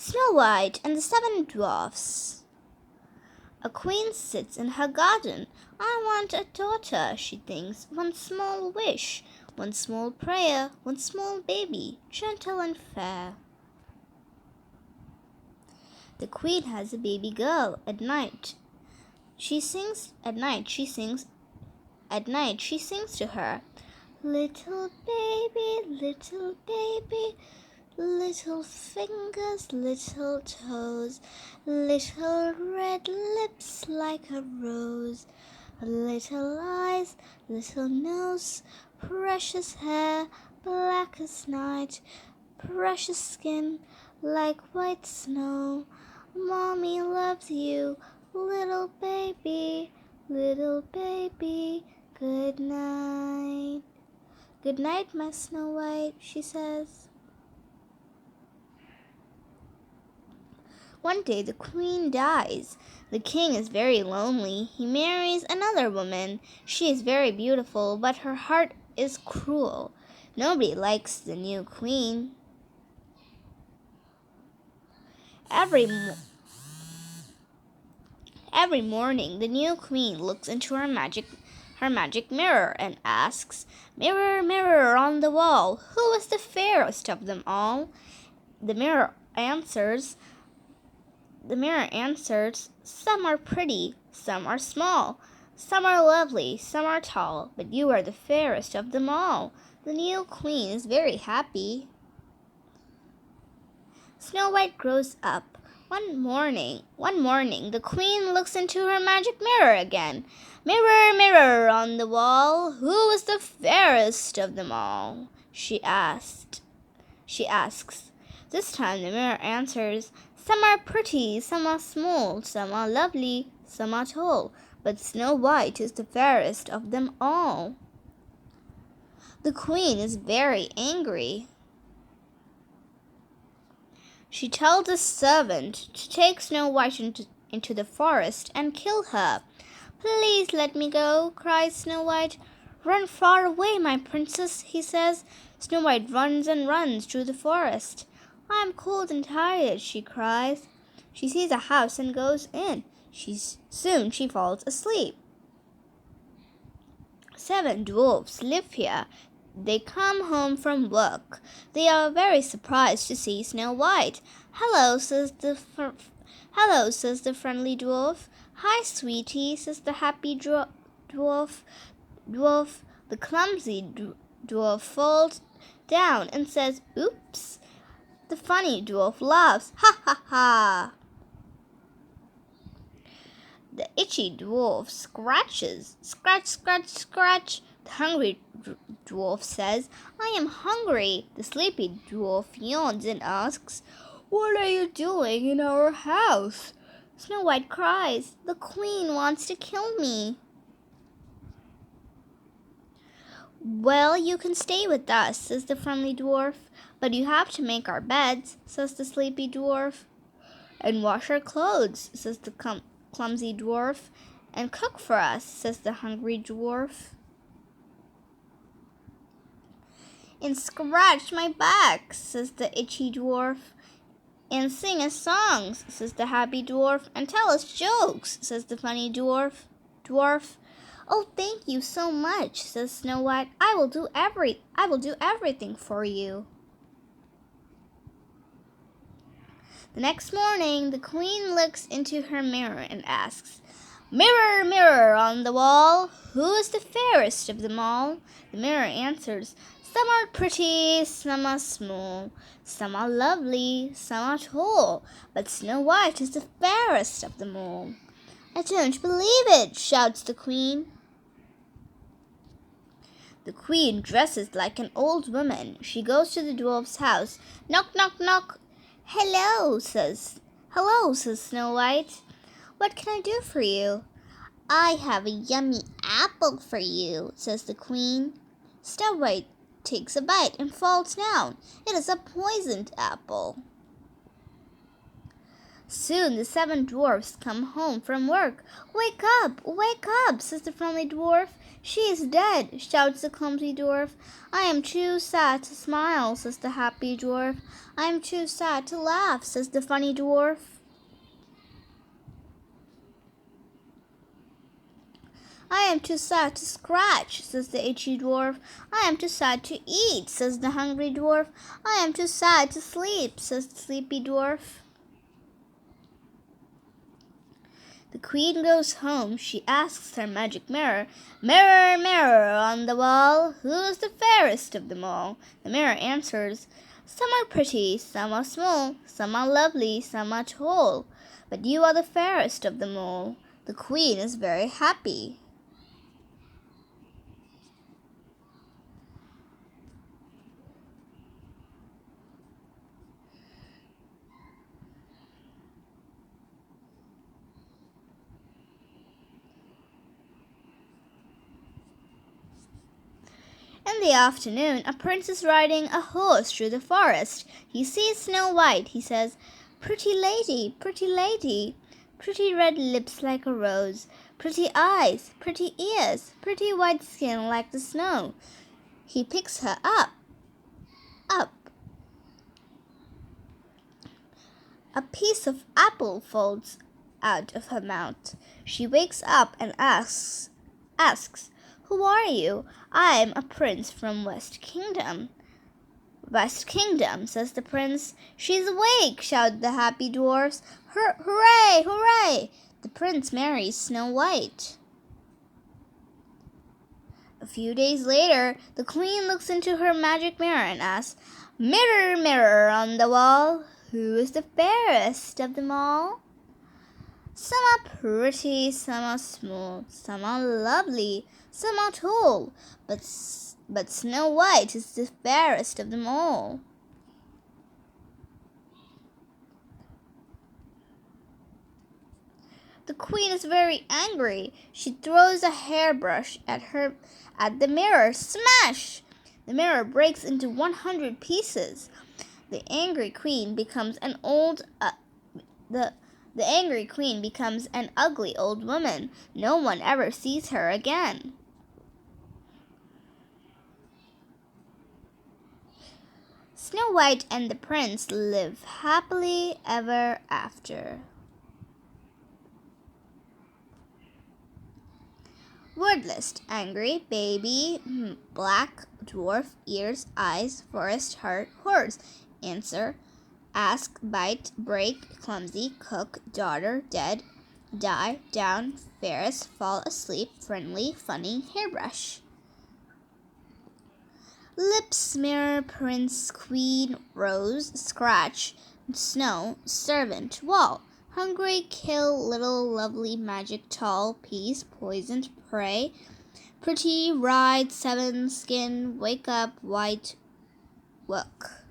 Snow White and the Seven Dwarfs. A queen sits in her garden. I want a daughter, she thinks. One small wish, one small prayer, one small baby, gentle and fair. The queen has a baby girl. At night she sings to her. Little baby, little fingers, little toes, little red lips like a rose, little eyes, little nose, precious hair, black as night, precious skin like white snow. Mommy loves you, little baby, good night. Good night, my Snow White, she says. One day the queen dies. The king is very lonely. He marries another woman. She is very beautiful, but her heart is cruel. Nobody likes the new queen. Every morning, the new queen looks into her magic mirror and asks, "Mirror, mirror on the wall, who is the fairest of them all?" The mirror answers, "Some are pretty, some are small, some are lovely, some are tall, but you are the fairest of them all." The new queen is very happy. Snow White grows up. One morning, the queen looks into her magic mirror again. "Mirror, mirror on the wall, who is the fairest of them all?" She asks. This time the mirror answers, "Some are pretty, some are small, some are lovely, some are tall, but Snow White is the fairest of them all." The queen is very angry. She tells a servant to take Snow White into the forest and kill her. "Please let me go," cries Snow White. "Run far away, my princess," he says. Snow White runs and runs through the forest. "I am cold and tired," she cries. She sees a house and goes in. Soon she falls asleep. 7 dwarfs live here. They come home from work. They are very surprised to see Snow White. "Hello," says the friendly dwarf. "Hi, sweetie," says the happy dwarf. The clumsy dwarf falls down and says, "Oops." The funny dwarf laughs. "Ha ha ha." The itchy dwarf scratches. "Scratch, scratch, scratch." The hungry dwarf says, "I am hungry." The sleepy dwarf yawns and asks, "What are you doing in our house?" Snow White cries, "The queen wants to kill me." "Well, you can stay with us," says the friendly dwarf. "But you have to make our beds," says the sleepy dwarf. "And wash our clothes," says the clumsy dwarf. "And cook for us," says the hungry dwarf. "And scratch my back," says the itchy dwarf. "And sing us songs," says the happy dwarf. "And tell us jokes," says the funny dwarf. "Oh, thank you so much," says Snow White. I will do everything for you." The next morning, the queen looks into her mirror and asks, "Mirror, mirror on the wall, who is the fairest of them all?" The mirror answers, "Some are pretty, some are small, some are lovely, some are tall, but Snow White is the fairest of them all." "I don't believe it," shouts the queen. The queen dresses like an old woman. She goes to the dwarf's house. Knock, knock, knock. Hello, says Snow White. "What can I do for you?" "I have a yummy apple for you," says the queen. Snow White takes a bite and falls down. It is a poisoned apple. Soon the 7 dwarfs come home from work. Wake up, says the friendly dwarf. She is dead, shouts the clumsy dwarf. I am too sad to smile, says the happy dwarf. I am too sad to laugh, says the funny dwarf. I am too sad to scratch, says the itchy dwarf. I am too sad to eat, says the hungry dwarf. I am too sad to sleep, says the sleepy dwarf. The queen goes home. She asks her magic mirror, Mirror, mirror on the wall, who is the fairest of them all? The mirror answers, Some are pretty, some are small, some are lovely, some are tall, but you are the fairest of them all. The queen is very happy. In the afternoon, a prince is riding a horse through the forest. He sees Snow White. He says, pretty lady, pretty red lips like a rose, pretty eyes, pretty ears, pretty white skin like the snow. He picks her up. A piece of apple falls out of her mouth. She wakes up and asks, Who are you? I am a prince from West Kingdom. West Kingdom, says the prince. She's awake, shout the happy dwarfs. Hooray, hooray! The prince marries Snow White. A few days later, the queen looks into her magic mirror and asks, Mirror, mirror on the wall, who is the fairest of them all? Some are pretty, some are small, some are lovely, some are tall, but Snow White is the fairest of them all. The queen is very angry. She throws a hairbrush at the mirror. Smash! The mirror breaks into 100 pieces. The angry queen becomes an ugly old woman. No one ever sees her again. Snow White and the prince live happily ever after. Word list: angry, baby, black, dwarf, ears, eyes, forest, heart, horse. Answer: ask, bite, break, clumsy, cook, daughter, dead, die, down, Ferris, fall asleep, friendly, funny, hairbrush. Lips, mirror, prince, queen, rose, scratch, snow, servant, wall. Hungry, kill, little, lovely, magic, tall, peace, poisoned, prey. Pretty, ride, seven, skin, wake up, white, woke.